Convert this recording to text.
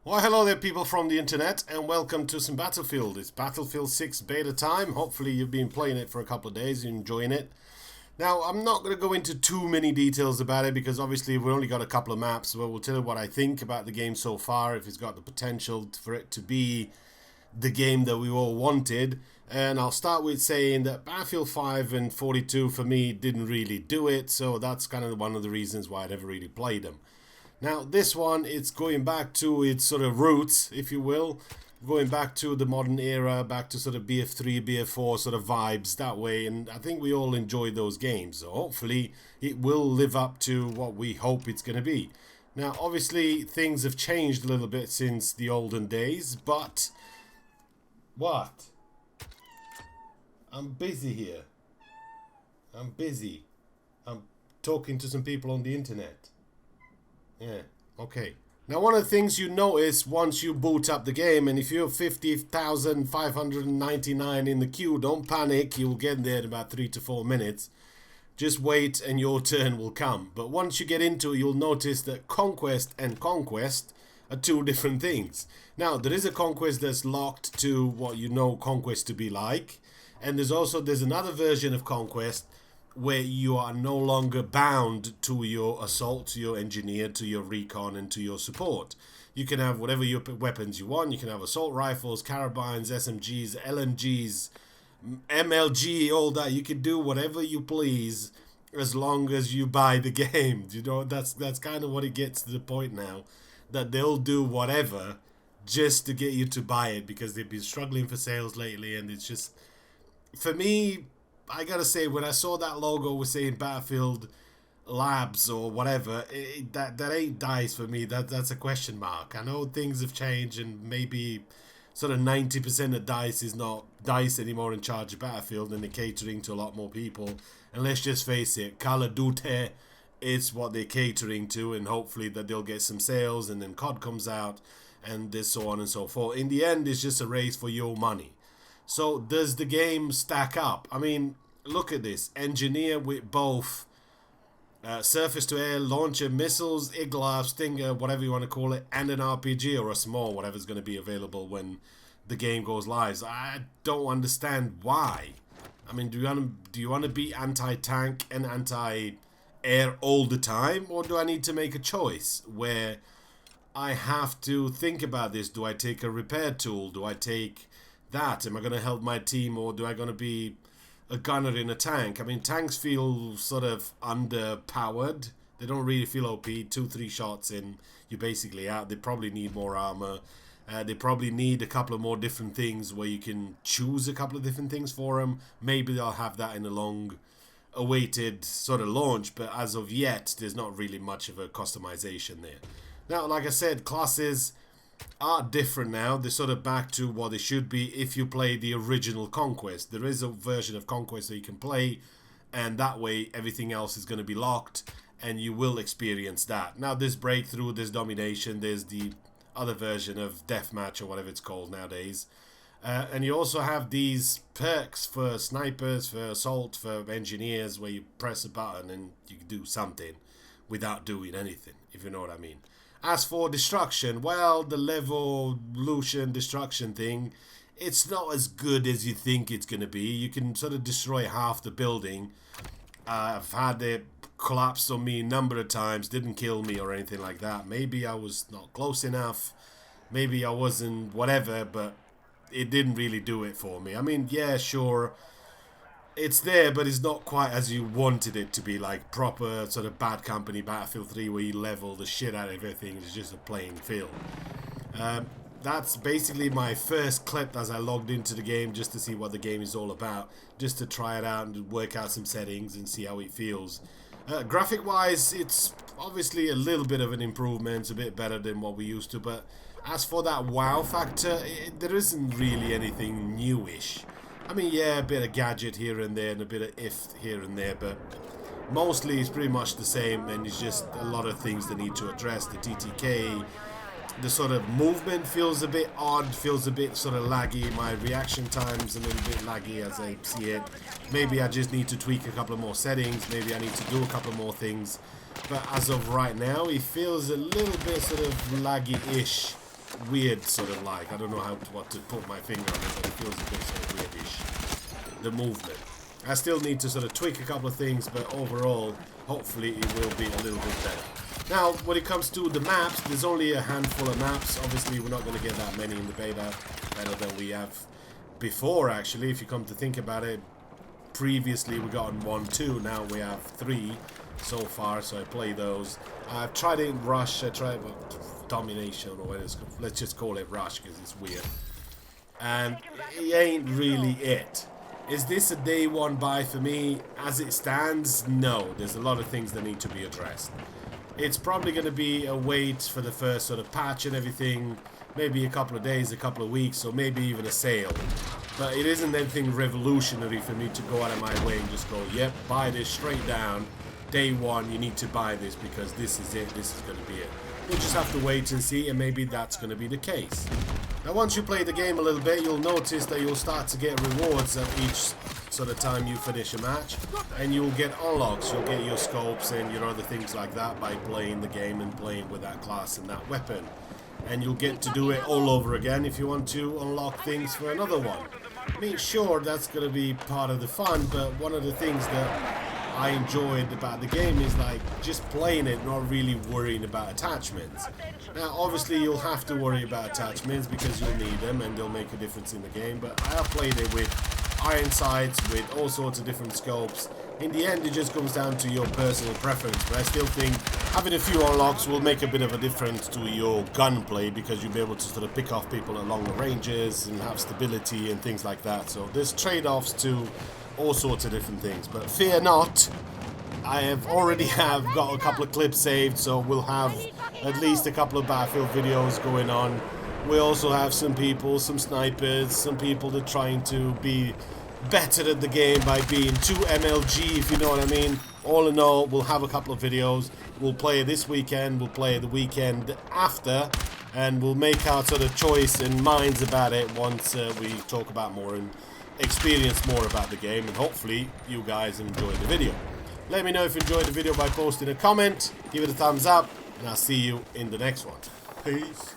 Well, hello there, people from the internet, and welcome to some Battlefield. It's Battlefield 6 beta time. Hopefully, you've been playing it for a couple of days, you're enjoying it. Now, I'm not going to go into too many details about it because obviously we've only got a couple of maps, but we'll tell you what I think about the game so far, if it's got the potential for it to be the game that we all wanted. And I'll start with saying that Battlefield 5 and 42 for me didn't really do it, so that's kind of one of the reasons why I never really played them. Now, this one, it's going back to its sort of roots, if you will. Going back to the modern era, back to sort of BF3, BF4 sort of vibes that way. And I think we all enjoyed those games. So hopefully it will live up to what we hope it's going to be. Now, obviously, things have changed a little bit since the olden days, but... What? I'm busy here. I'm busy. I'm talking to some people on the internet. Yeah, okay. Now, one of the things you notice once you boot up the game, and if you're 50,599 in the queue, don't panic. You'll get there in about 3 to 4 minutes. Just wait and your turn will come. But once you get into it, you'll notice that Conquest and Conquest are two different things. Now, there is a Conquest that's locked to what you know Conquest to be like. And there's another version of Conquest where you are no longer bound to your assault, to your engineer, to your recon, and to your support. You can have whatever your weapons you want. You can have assault rifles, carabines, SMGs, LMGs, MLG, all that. You can do whatever you please as long as you buy the game. You know, that's kind of what it gets to the point now, that they'll do whatever just to get you to buy it because they've been struggling for sales lately, and it's just, for me, I gotta say, when I saw that logo was saying Battlefield Labs or whatever, that ain't DICE for me. That's a question mark. I know things have changed and maybe sort of 90% of DICE is not DICE anymore in charge of Battlefield and they're catering to a lot more people. And let's just face it, Call of Duty is what they're catering to, and hopefully that they'll get some sales and then COD comes out and this so on and so forth. In the end, it's just a race for your money. So does the game stack up? I mean, look at this. Engineer with both surface-to-air launcher missiles, Igla, Stinger, whatever you want to call it, and an RPG or a small, whatever's going to be available when the game goes live. I don't understand why. I mean, do you want to be anti-tank and anti-air all the time? Or do I need to make a choice where I have to think about this? Do I take a repair tool? Do I take that? Am I going to help my team, or do I going to be a gunner in a tank? I mean, tanks feel sort of underpowered. They don't really feel OP. 2-3 shots in, you're basically out. They probably need more armor. They probably need a couple of more different things where you can choose a couple of different things for them. Maybe they'll have that in a long awaited sort of launch, but as of yet, there's not really much of a customization there. Now, like I said, classes are different now. They're sort of back to what they should be if you play the original Conquest. There is a version of Conquest that you can play, and that way everything else is going to be locked and you will experience that. Now there's Breakthrough, there's Domination, there's the other version of Deathmatch or whatever it's called nowadays. And you also have these perks for snipers, for assault, for engineers, where you press a button and you can do something without doing anything, if you know what I mean. As for destruction, well, the Levolution destruction thing, it's not as good as you think it's going to be. You can sort of destroy half the building. I've had it collapse on me a number of times, didn't kill me or anything like that. Maybe I was not close enough, maybe I wasn't whatever, but it didn't really do it for me. I mean, yeah, sure, it's there, but it's not quite as you wanted it to be, like proper sort of Bad Company Battlefield 3 where you level the shit out of everything. It's just a playing field. That's basically my first clip as I logged into the game, just to see what the game is all about, just to try it out and work out some settings and see how it feels. Graphic wise, it's obviously a little bit of an improvement, a bit better than what we used to, but as for that wow factor, there isn't really anything newish. I mean, yeah, a bit of gadget here and there and a bit of if here and there, but mostly it's pretty much the same, and it's just a lot of things they need to address. The TTK, the sort of movement feels a bit odd, feels a bit sort of laggy. My reaction time's a little bit laggy as I see it. Maybe I just need to tweak a couple of more settings. Maybe I need to do a couple more things. But as of right now, it feels a little bit sort of laggy-ish weird sort of like, I don't know what to put my finger on it, but it feels a bit sort of weirdish, the movement. I still need to sort of tweak a couple of things, but overall, hopefully it will be a little bit better. Now, when it comes to the maps, there's only a handful of maps. Obviously, we're not going to get that many in the beta, better than we have before, actually, if you come to think about it. Previously, we got 1, 2, now we have 3 so far, so I play those. I've tried it in Rush, I tried Domination, or what it's called. Let's just call it Rush, because it's weird. And it ain't really it. Is this a day one buy for me? As it stands, no. There's a lot of things that need to be addressed. It's probably going to be a wait for the first sort of patch and everything. Maybe a couple of days, a couple of weeks, or maybe even a sale. But it isn't anything revolutionary for me to go out of my way and just go, yep, buy this straight down. Day one, you need to buy this because this is it. This is going to be it. We'll just have to wait and see, and maybe that's going to be the case. Now, once you play the game a little bit, you'll notice that you'll start to get rewards at each sort of time you finish a match, and you'll get unlocks. You'll get your scopes and your other things like that by playing the game and playing with that class and that weapon. And you'll get to do it all over again if you want to unlock things for another one. I mean, sure, that's going to be part of the fun, but one of the things that I enjoyed about the game is like just playing it, not really worrying about attachments. Now, obviously, you'll have to worry about attachments because you'll need them and they'll make a difference in the game, but I have played it with iron sights, with all sorts of different scopes. In the end, it just comes down to your personal preference, but I still think having a few unlocks will make a bit of a difference to your gunplay because you'll be able to sort of pick off people at longer ranges and have stability and things like that. So there's trade-offs to all sorts of different things, but fear not, I have already got a couple of clips saved, so we'll have at least a couple of Battlefield videos going on. We also have some people, some snipers, some people that are trying to be better at the game by being too MLG, if you know what I mean. All in all, we'll have a couple of videos. We'll play this weekend, we'll play the weekend after, and we'll make our sort of choice and minds about it once we talk about more and experience more about the game, and hopefully you guys enjoyed the video. Let me know if you enjoyed the video by posting a comment, give it a thumbs up, and I'll see you in the next one. Peace.